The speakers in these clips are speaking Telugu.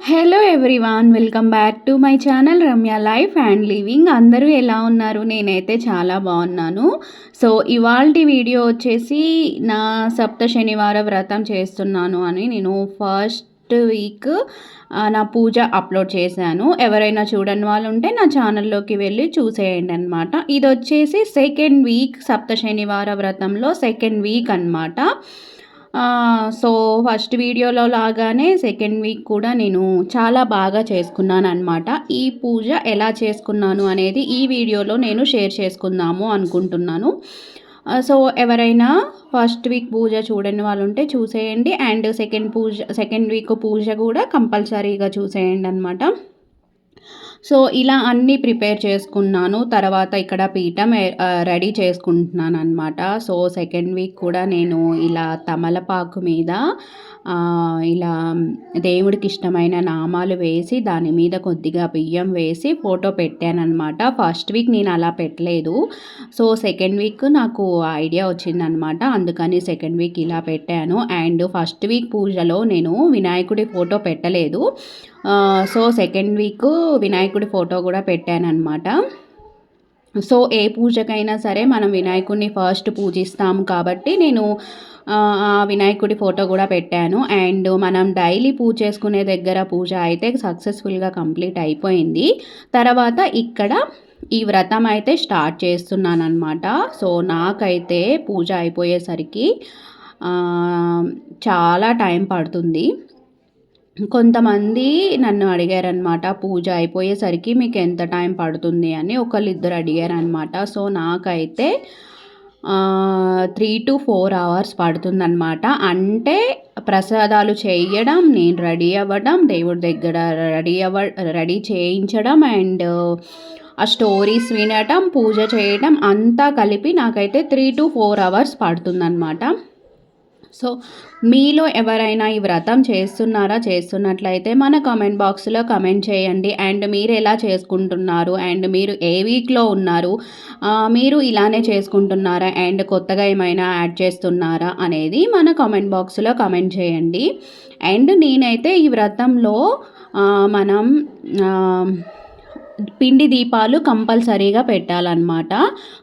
Hello everyone, welcome back to my channel Ramya life and living. అందరూ ఎలా ఉన్నారు? నేనైతే చాలా బాగున్నాను. సో ఇవాల్టి వీడియో వచ్చేసి నా సప్త శనివార వ్రతం చేస్తున్నాను అని నేను ఫస్ట్ వీక్ నా పూజ అప్లోడ్ చేశాను. ఎవరైనా చూడని వాళ్ళు ఉంటే నా ఛానల్లోకి వెళ్ళి చూసేయండి అనమాట. ఇది వచ్చేసి సెకండ్ వీక్, సప్త శనివార వ్రతంలో సెకండ్ వీక్ అనమాట. సో ఫస్ట్ వీడియోలో లాగానే సెకండ్ వీక్ కూడా నేను చాలా బాగా చేసుకున్నాను అనమాట. ఈ పూజ ఎలా చేసుకున్నాను అనేది ఈ వీడియోలో నేను షేర్ చేసుకుందాము అనుకుంటున్నాను. సో ఎవరైనా ఫస్ట్ వీక్ పూజ చూడని వాళ్ళు ఉంటే చూసేయండి, అండ్ సెకండ్ వీక్ పూజ కూడా కంపల్సరీగా చూసేయండి అనమాట. సో ఇలా అన్నీ ప్రిపేర్ చేసుకున్నాను. తర్వాత ఇక్కడ పీఠం రెడీ చేసుకుంటున్నాను అనమాట. సో సెకండ్ వీక్ కూడా నేను ఇలా తమలపాకు మీద ఇలా దేవుడికి ఇష్టమైన నామాలు వేసి దాని మీద కొద్దిగా బియ్యం వేసి ఫోటో పెట్టానమాట. ఫస్ట్ వీక్ నేను అలా పెట్టలేదు. సో సెకండ్ వీక్ నాకు ఐడియా వచ్చిందనమాట, అందుకని సెకండ్ వీక్ ఇలా పెట్టాను. అండ్ ఫస్ట్ వీక్ పూజలో నేను వినాయకుడి ఫోటో పెట్టలేదు. సో సెకండ్ వీక్ వినాయకుడి ఫోటో కూడా పెట్టానన్నమాట. సో ఏ పూజకైనా సరే మనం వినాయకుడిని ఫస్ట్ పూజిస్తాము కాబట్టి నేను వినాయకుడి ఫోటో కూడా పెట్టాను. అండ్ మనం డైలీ పూజ చేసుకునే దగ్గర పూజ అయితే సక్సెస్ఫుల్గా కంప్లీట్ అయిపోయింది. తర్వాత ఇక్కడ ఈ వ్రతం అయితే స్టార్ట్ చేస్తున్నాను అనమాట. సో నాకైతే పూజ అయిపోయేసరికి చాలా టైం పడుతుంది. కొంతమంది నన్ను అడిగారనమాట, పూజ అయిపోయేసరికి మీకు ఎంత టైం పడుతుంది అని ఒకళ్ళిద్దరు అడిగారనమాట. సో నాకైతే 3 to 4 hours పడుతుందన్నమాట. అంటే ప్రసాదాలు చేయడం, నేను రెడీ అవ్వడం, దేవుడి దగ్గర రెడీ చేయించడం, అండ్ ఆ స్టోరీస్ వినటం, పూజ చేయడం అంతా కలిపి నాకైతే 3 to 4 hours పడుతుందన్నమాట. సో మీలో ఎవరైనా ఈ వ్రతం చేస్తున్నట్లయితే మన కామెంట్ బాక్స్లో కమెంట్ చేయండి. అండ్ మీరు ఎలా చేసుకుంటున్నారు, అండ్ మీరు ఏ వీక్లో ఉన్నారు, మీరు ఇలానే చేసుకుంటున్నారా, అండ్ కొత్తగా ఏమైనా యాడ్ చేస్తున్నారా అనేది మన కామెంట్ బాక్స్లో కమెంట్ చేయండి. అండ్ నేనైతే ఈ వ్రతంలో మనం పిండి దీపాలు కంపల్సరీగా పెట్టాలన్నమాట.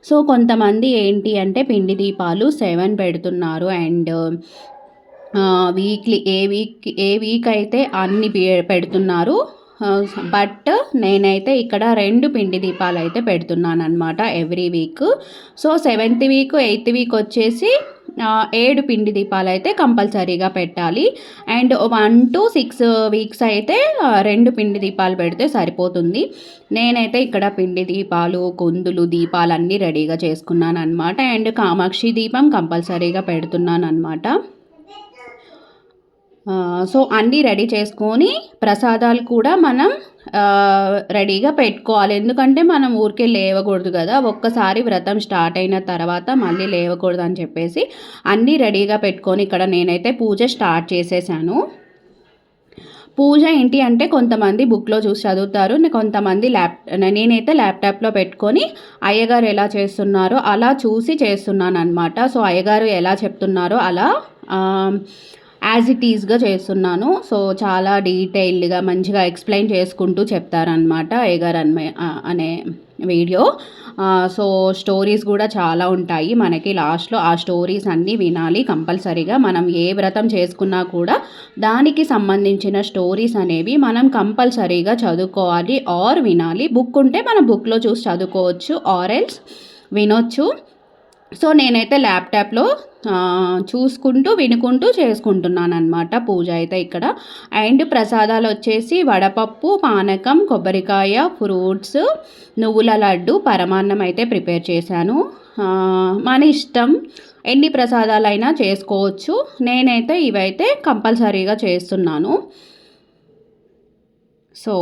సో కొంతమంది ఏంటి అంటే పిండి దీపాలు 7 పెడుతున్నారు, అండ్ వీక్లీ ఏ వీక్ అయితే అన్ని పెడుతున్నారు. బట్ నేనైతే ఇక్కడ 2 పిండి దీపాలు అయితే పెడుతున్నాను అనమాట every week. So 7th week 8th week వచ్చేసి 7 పిండి దీపాలు అయితే కంపల్సరీగా పెట్టాలి. అండ్ 1 to 6 వీక్స్ అయితే 2 పిండి దీపాలు పెడితే సరిపోతుంది. నేనైతే ఇక్కడ పిండి దీపాలు, కుందులు, దీపాలు అన్నీ రెడీగా చేసుకున్నాను అనమాట. అండ్ కామాక్షి దీపం కంపల్సరీగా పెడుతున్నాను అనమాట. సో అన్నీ రెడీ చేసుకొని ప్రసాదాలు కూడా మనం రెడీగా పెట్టుకోవాలి. ఎందుకంటే మనం ఊరికే లేవకూడదు కదా, ఒక్కసారి వ్రతం స్టార్ట్ అయిన తర్వాత మళ్ళీ లేవకూడదు అని చెప్పేసి అన్నీ రెడీగా పెట్టుకొని ఇక్కడ నేనైతే పూజ స్టార్ట్ చేసేసాను. పూజ ఏంటి అంటే కొంతమంది బుక్లో చూసి చదువుతారు, కొంతమంది నేనైతే ల్యాప్టాప్లో పెట్టుకొని అయ్యగారు ఎలా చేస్తున్నారో అలా చూసి చేస్తున్నాను అనమాట. సో అయ్యగారు ఎలా చెప్తున్నారో అలా యాజ్ ఇట్ ఈజ్గా చేస్తున్నాను. సో చాలా డీటెయిల్డ్గా మంచిగా ఎక్స్ప్లెయిన్ చేసుకుంటూ చెప్తారనమాట అయ్యగారు అనే వీడియో. సో స్టోరీస్ కూడా చాలా ఉంటాయి మనకి. లాస్ట్లో ఆ స్టోరీస్ అన్నీ వినాలి కంపల్సరీగా. మనం ఏ వ్రతం చేసుకున్నా కూడా దానికి సంబంధించిన స్టోరీస్ అనేవి మనం కంపల్సరీగా చదువుకోవాలి ఆర్ వినాలి. బుక్ ఉంటే మనం బుక్లో చూసి చదువుకోవచ్చు ఆర్ ఎల్స్ వినొచ్చు. సో నేనైతే ల్యాప్టాప్లో చూసుకుంటూ వినుకుంటూ చేసుకుంటున్నాను అనమాట పూజ అయితే ఇక్కడ. అండ్ ప్రసాదాలు వచ్చేసి వడపప్పు, పానకం, కొబ్బరికాయ, ఫ్రూట్స్, నువ్వుల లడ్డు, పరమాన్నం అయితే ప్రిపేర్ చేశాను. మన ఇష్టం, ఎన్ని ప్రసాదాలైనా చేసుకోవచ్చు. నేనైతే ఇవైతే కంపల్సరీగా చేస్తున్నాను. సో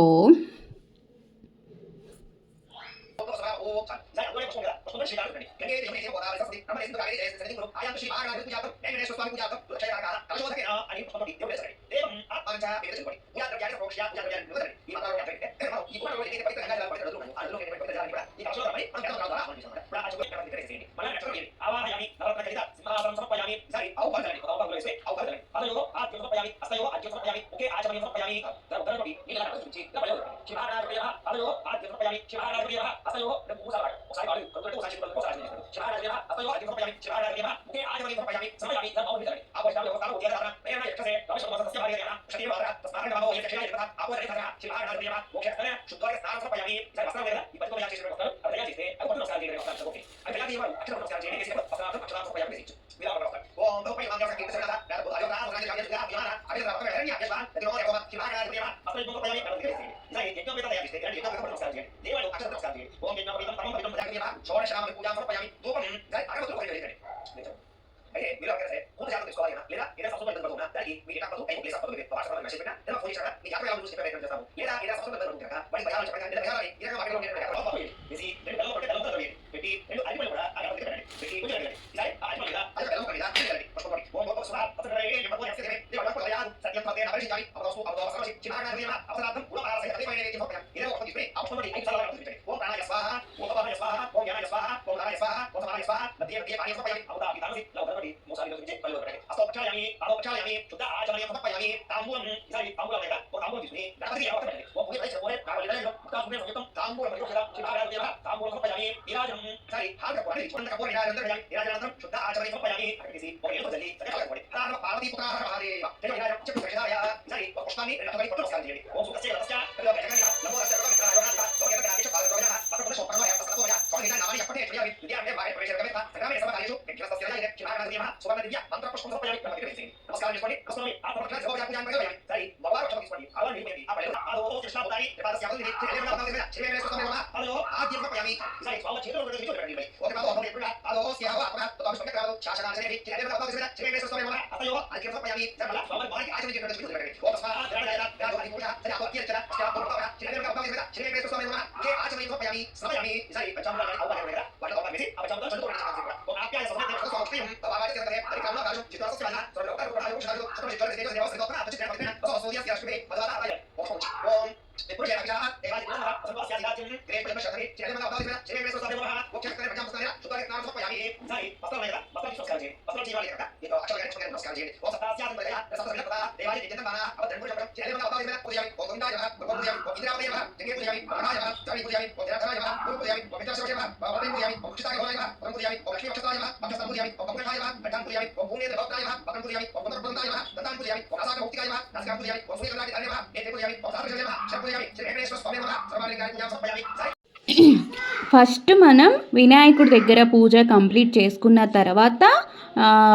ఫస్ట్ మనం వినాయకుడి దగ్గర పూజ కంప్లీట్ చేసుకున్న తర్వాత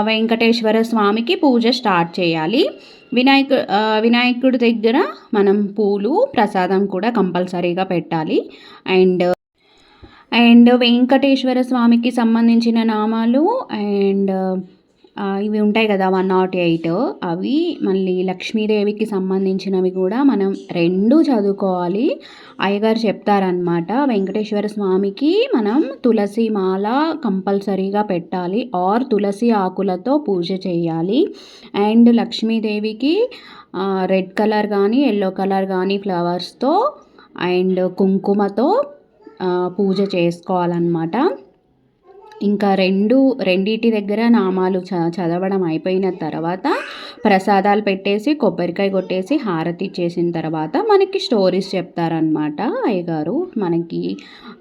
వెంకటేశ్వర స్వామికి పూజ స్టార్ట్ చేయాలి. వినాయకుడి దగ్గర మనం పూలు ప్రసాదం కూడా కంపల్సరీగా పెట్టాలి. అండ్ వెంకటేశ్వర స్వామికి సంబంధించిన నామాలు అండ్ ఇవి ఉంటాయి కదా 108 అవి, మళ్ళీ లక్ష్మీదేవికి సంబంధించినవి కూడా మనం రెండు చదువుకోవాలి. అయ్యగారు చెప్తారనమాట. వెంకటేశ్వర స్వామికి మనం తులసి మాల కంపల్సరీగా పెట్టాలి ఆర్ తులసి ఆకులతో పూజ చేయాలి. అండ్ లక్ష్మీదేవికి రెడ్ కలర్ కానీ ఎల్లో కలర్ కానీ ఫ్లవర్స్తో అండ్ కుంకుమతో పూజ చేసుకోవాలన్నమాట. ఇంకా రెండిటి దగ్గర నామాలు చదవడం అయిపోయిన తర్వాత ప్రసాదాలు పెట్టేసి కొబ్బరికాయ కొట్టేసి హారతి ఇచ్చేసిన తర్వాత మనకి స్టోరీస్ చెప్తారనమాట అయ్యగారు. మనకి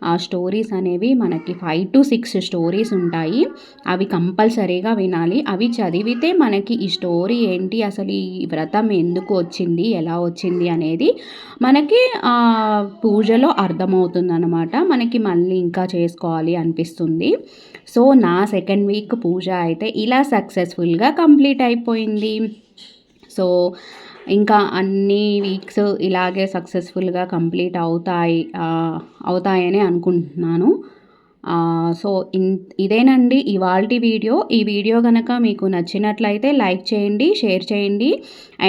ఆ స్టోరీస్ అనేవి మనకి 5 to 6 స్టోరీస్ ఉంటాయి. అవి కంపల్సరీగా వినాలి. అవి చదివితే మనకి ఈ స్టోరీ ఏంటి, అసలు ఈ వ్రతం ఎందుకు వచ్చింది, ఎలా వచ్చింది అనేది మనకి పూజలో అర్థమవుతుందన్నమాట. మనకి మళ్ళీ ఇంకా చేసుకోవాలి అనిపిస్తుంది. సో నా సెకండ్ వీక్ పూజ అయితే ఇలా సక్సెస్ఫుల్గా కంప్లీట్ అయిపోయింది. సో ఇంకా అన్ని వీక్స్ ఇలాగే సక్సెస్ఫుల్గా కంప్లీట్ అవుతాయని అనుకుంటున్నాను. సో ఇదేనండి ఇవాల్టి వీడియో. ఈ వీడియో కనుక మీకు నచ్చినట్లయితే లైక్ చేయండి, షేర్ చేయండి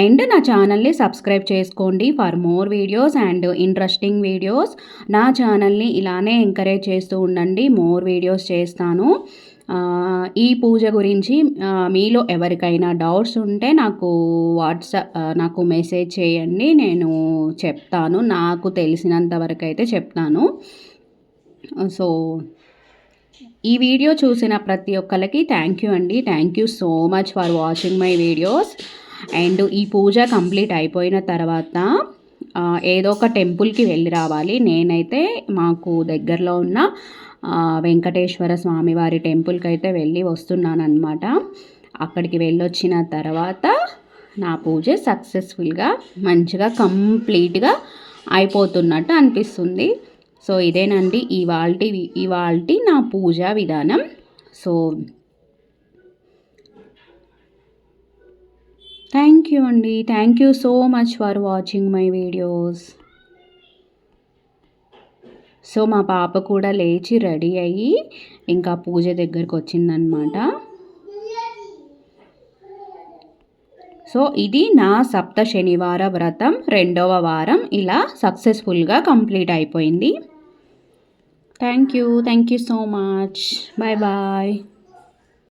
అండ్ నా ఛానల్ని సబ్స్క్రైబ్ చేసుకోండి for more videos and interesting videos. నా ఛానల్ని ఇలానే ఎంకరేజ్ చేస్తూ ఉండండి, మోర్ వీడియోస్ చేస్తాను. ఈ పూజ గురించి మీలో ఎవరికైనా డౌట్స్ ఉంటే నాకు మెసేజ్ చేయండి, నేను చెప్తాను. నాకు తెలిసినంత వరకు అయితే చెప్తాను. సో ఈ వీడియో చూసిన ప్రతి ఒక్కరికి థ్యాంక్ యూ అండి. Thank you so much for watching my videos. And ఈ పూజ కంప్లీట్ అయిపోయిన తర్వాత ఏదో ఒక టెంపుల్కి వెళ్ళి రావాలి. నేనైతే మాకు దగ్గరలో ఉన్న వెంకటేశ్వర స్వామివారి టెంపుల్కి అయితే వెళ్ళి వస్తున్నాను అనమాట. అక్కడికి వెళ్ళొచ్చిన తర్వాత నా పూజ సక్సెస్ఫుల్గా మంచిగా కంప్లీట్గా అయిపోతున్నట్టు అనిపిస్తుంది. సో ఇదేనండి ఇవాల్టి నా పూజా విధానం. సో థ్యాంక్ యూ అండి. Thank you so much for watching my videos. So మా పాప కూడా లేచి రెడీ అయ్యి ఇంకా పూజ దగ్గరకు వచ్చిందనమాట. సో ఇది నా సప్త శనివార వ్రతం 2వ వారం ఇలా సక్సెస్ఫుల్గా కంప్లీట్ అయిపోయింది. Thank you so much. Bye bye.